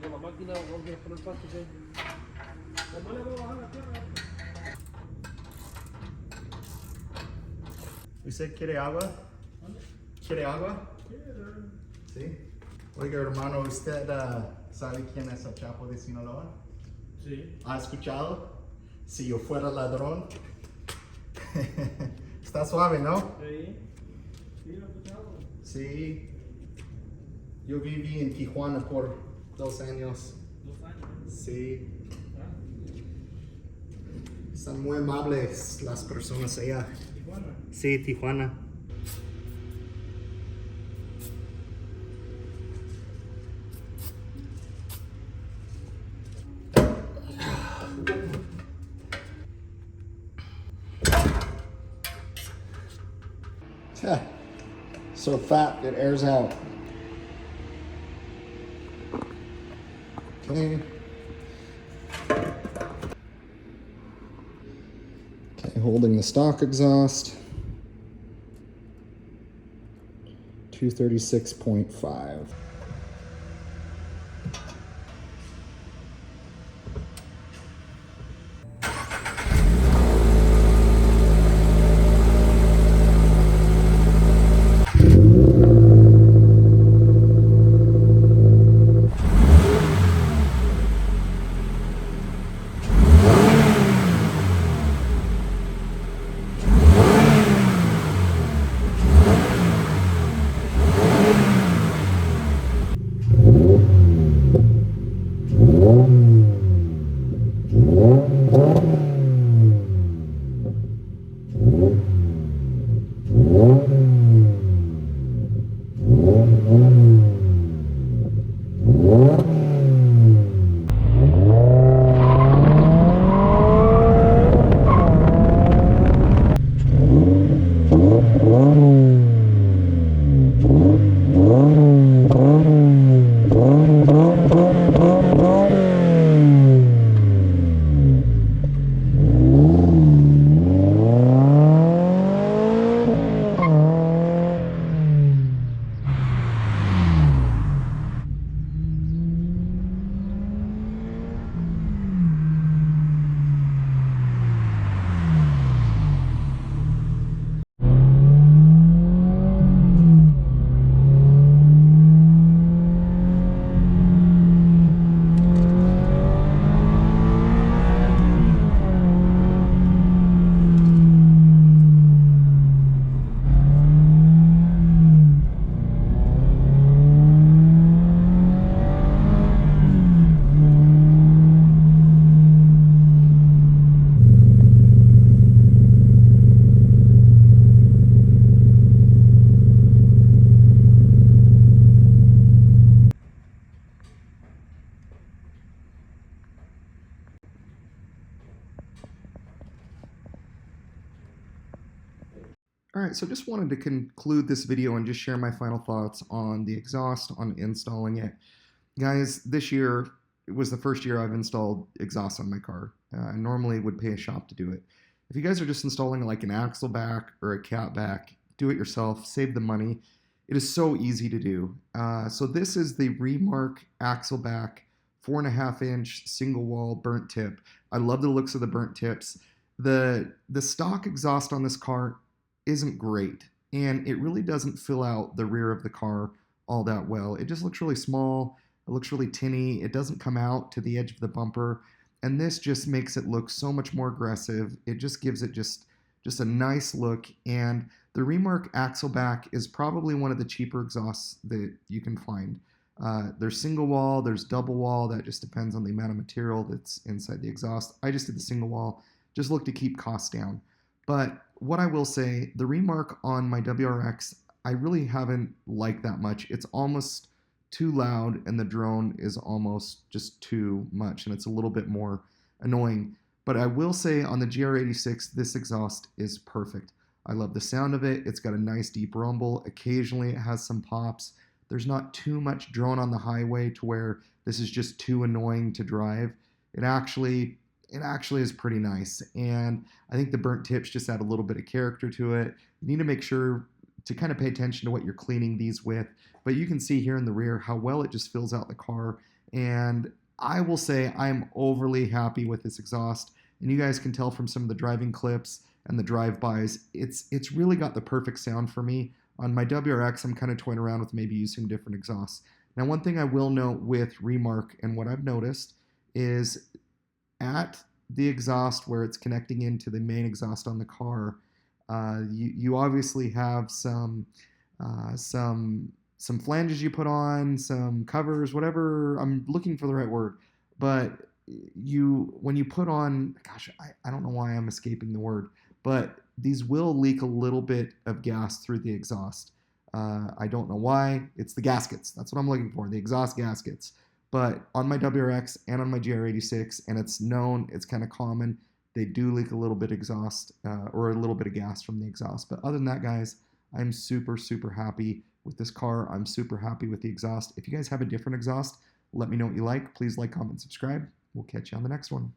con la máquina, vamos a poner pasto. ¿Cómo le voy a bajar la tierra? ¿Usted quiere agua? ¿Quiere agua? Sí. Oiga, hermano, ¿usted sabe quién es el Chapo de Sinaloa? Sí. ¿Ha escuchado? Si yo fuera ladrón. Está suave, ¿no? Sí. Sí, lo he escuchado. Sí. Yo viví en Tijuana por 2 años. 2 años. Sí. ¿Ah? Son muy amables las personas allá. Tijuana. Sí, Tijuana. So fat it airs out. Okay. Okay, holding the stock exhaust. 236.5. All right, so just wanted to conclude this video and just share my final thoughts on the exhaust, on installing it. Guys, this year, it was the first year I've installed exhaust on my car. I normally would pay a shop to do it. If you guys are just installing like an Axleback or a Catback, do it yourself, save the money. It is so easy to do. So this is the Remark Axle Back 4.5-inch single wall burnt tip. I love the looks of the burnt tips. The stock exhaust on this car isn't great, and it really doesn't fill out the rear of the car all that well. It just looks really small. It looks really tinny. It doesn't come out to the edge of the bumper, and this just makes it look so much more aggressive. It just gives it just a nice look, and the Remark Axleback is probably one of the cheaper exhausts that you can find. There's single wall, there's double wall. That just depends on the amount of material that's inside the exhaust. I just did the single wall, just look to keep costs down. But what I will say, the Remark on my WRX, I really haven't liked that much. It's almost too loud, and the drone is almost just too much, and it's a little bit more annoying. But I will say on the GR86, this exhaust is perfect. I love the sound of it. It's got a nice deep rumble. Occasionally it has some pops. There's not too much drone on the highway to where this is just too annoying to drive. It actually is pretty nice, and I think the burnt tips just add a little bit of character to it. You need to make sure to kind of pay attention to what you're cleaning these with, but you can see here in the rear how well it just fills out the car, And I will say I'm overly happy with this exhaust. And you guys can tell from some of the driving clips and the drive-bys, it's really got the perfect sound for me. On my WRX, I'm kind of toying around with maybe using different exhausts. Now, one thing I will note with Remark and what I've noticed is at the exhaust where it's connecting into the main exhaust on the car, you obviously have some flanges you put on, some covers, whatever. I'm looking for the right word, but when you put on, gosh, I don't know why I'm escaping the word, but these will leak a little bit of gas through the exhaust. I don't know why. It's the gaskets. That's what I'm looking for, the exhaust gaskets. But on my WRX and on my GR86, and it's known, it's kind of common, they do leak a little bit of exhaust or a little bit of gas from the exhaust. But other than that, guys, I'm super, super happy with this car. I'm super happy with the exhaust. If you guys have a different exhaust, let me know what you like. Please like, comment, subscribe. We'll catch you on the next one.